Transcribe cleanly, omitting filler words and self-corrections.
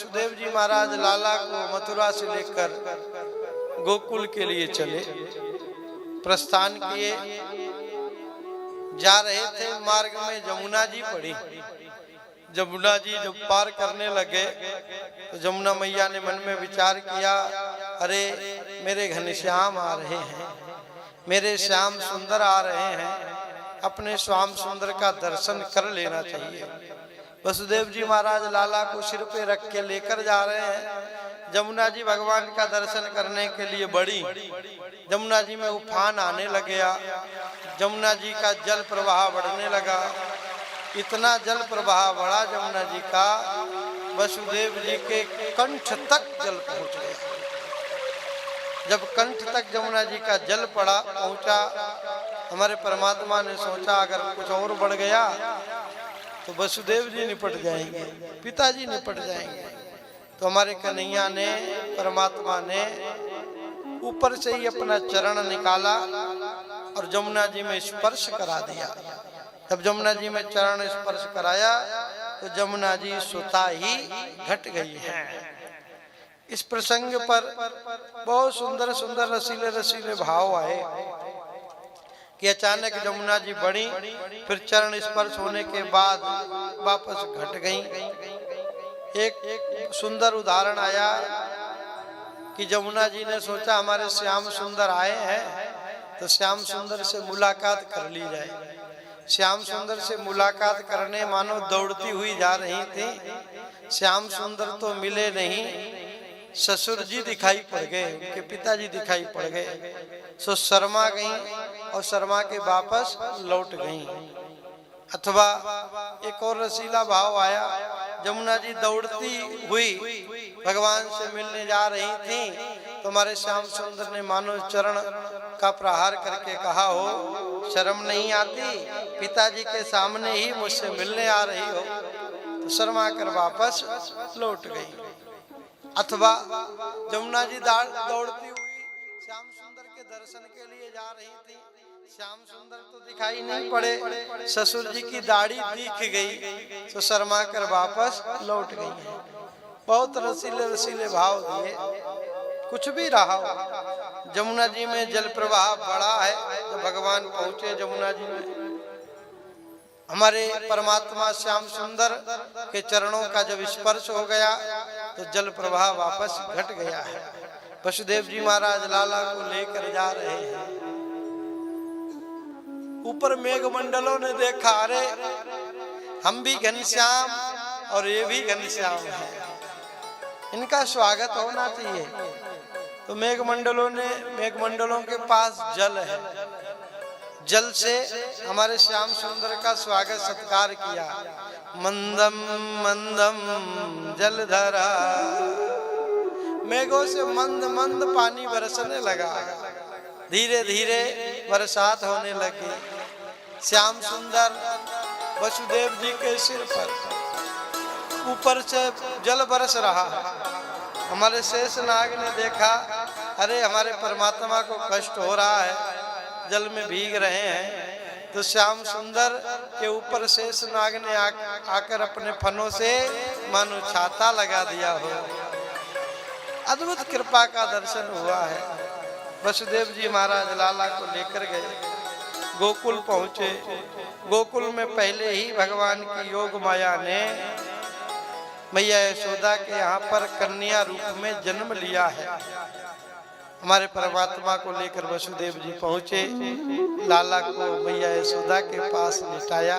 वसुदेव जी महाराज लाला को मथुरा से लेकर गोकुल के लिए चले, प्रस्थान किए। जा रहे थे, मार्ग में जमुना जी पड़ी। जमुना जी जब पार करने लगे तो जमुना मैया ने मन में विचार किया, अरे मेरे घनश्याम आ रहे हैं, मेरे श्याम सुंदर आ रहे हैं, अपने श्याम सुंदर का दर्शन कर लेना चाहिए। वसुदेव जी महाराज लाला को सिर पे रख के लेकर जा रहे हैं। जमुना जी भगवान का दर्शन करने के लिए बढ़ी। जमुना जी में उफान आने लगे, जमुना जी का जल प्रवाह बढ़ने लगा। इतना जल प्रवाह बढ़ा जमुना जी का, वसुदेव जी के कंठ तक जल पहुंच गया। जब कंठ तक जमुना जी का जल पहुंचा, हमारे परमात्मा ने सोचा अगर कुछ और बढ़ गया तो वसुदेव जी निपट जाएंगे, पिताजी निपट जाएंगे। तो हमारे कन्हैया ने, परमात्मा ने ऊपर से ही अपना चरण निकाला और जमुना जी में स्पर्श करा दिया। तब जमुना जी में चरण स्पर्श कराया तो जमुना जी स्वतः ही घट गई है। इस प्रसंग पर बहुत सुंदर सुंदर रसीले रसीले भाव आए कि अचानक जमुना जी बढ़ी, फिर चरण स्पर्श होने के बाद वापस घट गई। एक सुंदर उदाहरण आया कि जमुना जी ने सोचा हमारे श्याम सुंदर आए हैं तो श्याम सुंदर से मुलाकात कर ली जाए। श्याम सुंदर से मुलाकात करने मानो दौड़ती हुई जा रही थी। श्याम सुंदर तो मिले नहीं, ससुर जी दिखाई पड़ गए, उनके पिताजी दिखाई पड़ गए। सो शर्मा गई और शर्मा के वापस लौट गई। अथवा एक और रसीला भाव आया, जमुना जी दौड़ती हुई भगवान से मिलने जा रही थी तो हमारे श्याम सुंदर ने मानो चरण का प्रहार करके कहा, हो शर्म नहीं आती, पिताजी के सामने ही मुझसे मिलने आ रही हो। तो शर्मा कर वापस लौट गई। अथवा जमुना जी दौड़ती हुई श्याम सुंदर के दर्शन के लिए जा रही थी, श्याम सुंदर तो दिखाई नहीं पड़े, ससुर जी की दाढ़ी दिख गई तो शर्मा कर वापस लौट गई। बहुत रसीले रसीले भाव दिए। कुछ भी रहा हो, जमुना जी में जल प्रवाह बढ़ा है तो भगवान पहुंचे जमुना जी में। हमारे परमात्मा श्याम सुंदर के चरणों का जब स्पर्श हो गया तो जल प्रवाह वापस घट गया है। वसुदेव जी महाराज लाला को लेकर जा रहे हैं। ऊपर मेघ मंडलों ने देखा, अरे हम भी घनश्याम और ये भी घनश्याम है, इनका स्वागत होना चाहिए। तो मेघ मंडलों के पास जल है, जल से हमारे श्याम सुंदर का स्वागत सत्कार किया। मंदम मंदम जलधरा, मेघों से मंद मंद पानी बरसने लगा, धीरे धीरे बरसात होने लगी। श्याम सुंदर वसुदेव जी के सिर पर ऊपर से जल बरस रहा है। हमारे शेषनाग ने देखा, अरे हमारे परमात्मा को कष्ट हो रहा है, जल में भीग रहे हैं। तो श्याम सुंदर के ऊपर शेषनाग ने आकर अपने फनों से मानो छाता लगा दिया हो। अद्भुत कृपा का दर्शन हुआ है। वसुदेव जी महाराज लाला को लेकर गए, गोकुल पहुंचे। गोकुल में पहले ही भगवान की योग माया ने मैया यशोदा के यहाँ पर कन्या रूप में जन्म लिया है। हमारे परमात्मा को लेकर वसुदेव जी पहुंचे, लाला को मैया यशोदा के पास लिटाया।